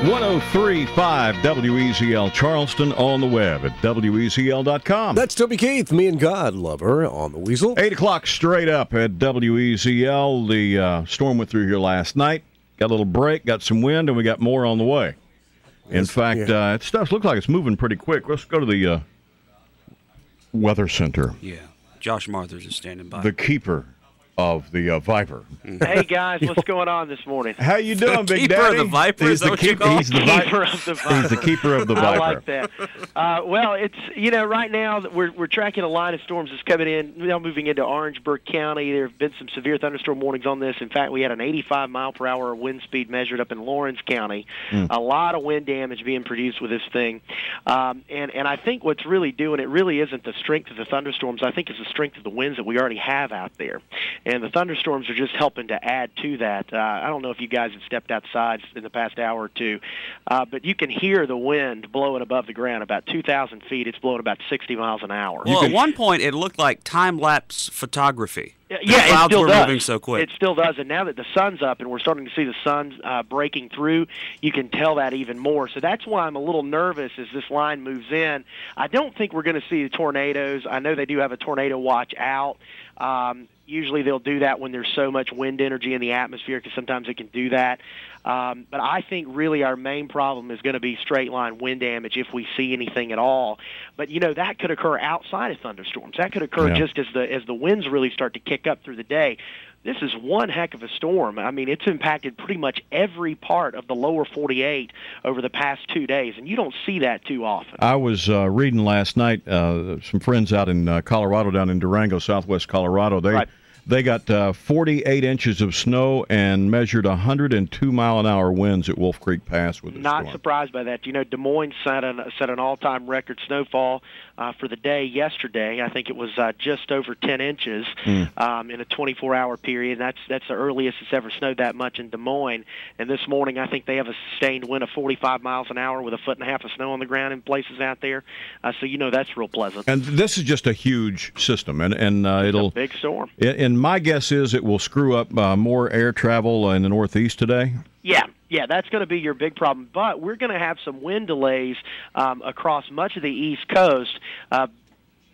103.5 WEZL Charleston, on the web at WEZL.com. That's Toby Keith, me and God Lover on the Weasel. 8 o'clock straight up at WEZL. The storm went through here last night. Got a little break, got some wind, and we got more on the way. In fact, it stuff looks like it's moving pretty quick. Let's go to the Weather Center. Yeah, Josh Marther's is standing by. The keeper of the Viper. Hey, guys, what's going on this morning? How you doing, Big Keeper Daddy? of the Viper, is that what you call He's the Keeper of the Viper. He's the keeper of the Viper. I like that. Well, it's, right now we're tracking a line of storms that's coming in, now moving into Orangeburg County. There have been some severe thunderstorm warnings on this. In fact, we had an 85-mile-per-hour wind speed measured up in Lawrence County. A lot of wind damage being produced with this thing. And I think what's really doing it really isn't the strength of the thunderstorms. I think it's the strength of the winds that we already have out there. And the thunderstorms are just helping to add to that. I don't know if you guys have stepped outside in the past hour or two, but you can hear the wind blowing above the ground. About 2,000 feet, it's blowing about 60 miles an hour. Well, at one point, it looked like time-lapse photography. Yeah, the clouds it still were does. moving so quick. It still does, and now that the sun's up and we're starting to see the sun breaking through, you can tell that even more. So that's why I'm a little nervous as this line moves in. I don't think we're going to see the tornadoes. I know they do have a tornado watch out. Usually they'll do that when there's so much wind energy in the atmosphere, because sometimes it can do that. But I think really our main problem is going to be straight-line wind damage if we see anything at all. But, that could occur outside of thunderstorms. That could occur just as the winds really start to kick up through the day. This is one heck of a storm. I mean, it's impacted pretty much every part of the lower 48 over the past 2 days, and you don't see that too often. I was reading last night, some friends out in Colorado, down in Durango, southwest Colorado. They got 48 inches of snow and measured 102-mile-an-hour winds at Wolf Creek Pass with the storm. Not surprised by that. Des Moines set an all-time record snowfall for the day yesterday. I think it was just over 10 inches in a 24-hour period. That's the earliest it's ever snowed that much in Des Moines. And this morning, I think they have a sustained wind of 45 miles an hour with 1.5 feet of snow on the ground in places out there. So that's real pleasant. And this is just a huge system, and it'll a big storm. And my guess is it will screw up more air travel in the Northeast today. Yeah, that's going to be your big problem. But we're going to have some wind delays across much of the East Coast,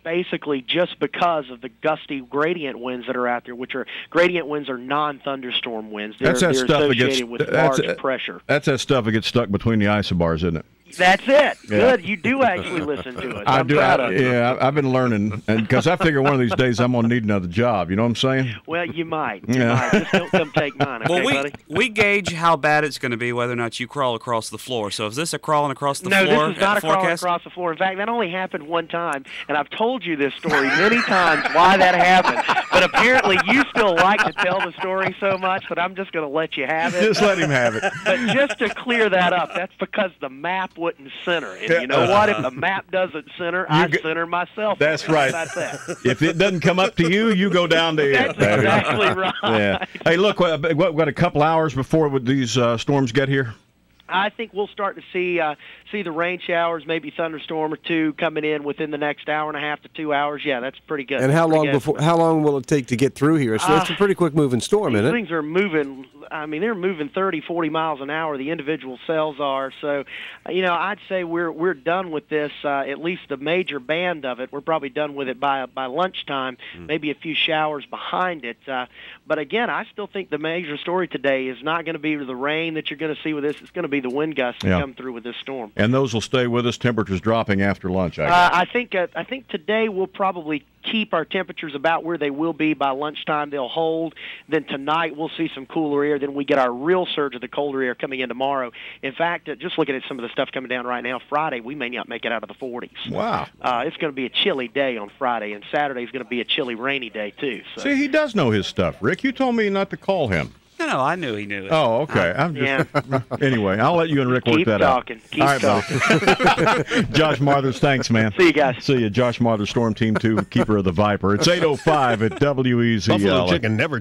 basically just because of the gusty gradient winds that are out there, which are gradient winds are non-thunderstorm winds. They're associated with large pressure. That's that stuff that gets stuck between the isobars, isn't it? That's it. Good. You do actually listen to it. I'm proud of you. Yeah, I've been learning, because I figure one of these days I'm going to need another job. You know what I'm saying? Well, you might. Just don't come take mine, okay, buddy? We gauge how bad it's going to be whether or not you crawl across the floor. So is this a crawling across the floor? No, this is not a crawling across the floor. In fact, that only happened one time, and I've told you this story many times why that happened. But apparently you still like to tell the story so much that I'm just going to let you have it. Just let him have it. But just to clear that up, that's because the map wouldn't center. And you know what? If the map doesn't center, I center myself. That's right. How about that? If it doesn't come up to you, you go down to it. That's exactly right. Yeah. Hey, look, we've got a couple hours before these storms get here. I think we'll start to see the rain showers, maybe thunderstorm or two coming in within the next hour and a half to 2 hours. Yeah, that's pretty good. And how long will it take to get through here? So it's a pretty quick moving storm, isn't it? Things are moving. I mean, they're moving 30, 40 miles an hour. The individual cells are. So, I'd say we're done with this. At least the major band of it. We're probably done with it by lunchtime. Maybe a few showers behind it. But again, I still think the major story today is not going to be the rain that you're going to see with this. It's going to be the wind gusts that come through with this storm. And those will stay with us. Temperatures dropping after lunch. I think today we'll probably keep our temperatures about where they will be by lunchtime. They'll hold. Then tonight we'll see some cooler air. Then we get our real surge of the colder air coming in tomorrow. In fact, just looking at some of the stuff coming down right now, Friday we may not make it out of the 40s. Wow. It's going to be a chilly day on Friday, and Saturday is going to be a chilly, rainy day too. So. See, he does know his stuff, Rick. You told me not to call him. No, I knew he knew it. Oh, okay. Anyway, I'll let you and Rick work that out. Keep talking. Josh Marthers, thanks, man. See you guys. See you. Josh Marthers, Storm Team 2, keeper of the Viper. It's 8:05 at WEZL. Buffalo chicken never